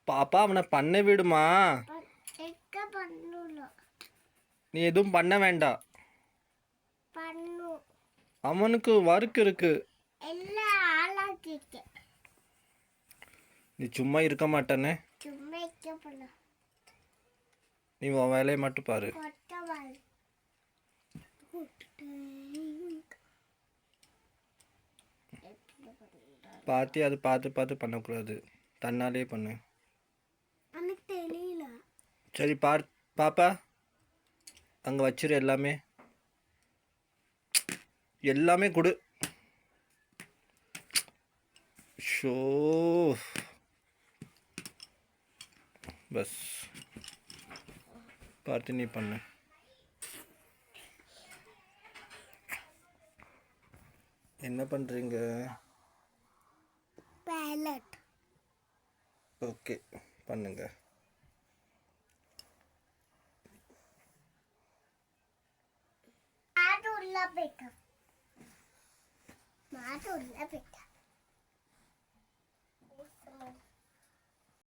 பாப்பா அவனை பண்ண விடுமா. நீ எதுவும் பண்ண வேண்டாம். அவனுக்கு ஒர்க் இருக்கு. நீ சும்மா இருக்க மாட்டானே. நீ உன் வேலையை மட்டும் பாரு. பார்த்து அது பார்த்து பார்த்து பண்ணக்கூடாது. தன்னாலே பண்ணு. சரி பாப்பா அங்கே வச்சிரு. எல்லாமே கொடு. ஷோ பஸ் பார்த்து நீ பண்ணு. என்ன பண்ணுறீங்க? ஓகே பண்ணுங்க. மாட்டு உள்ள போயிட்டா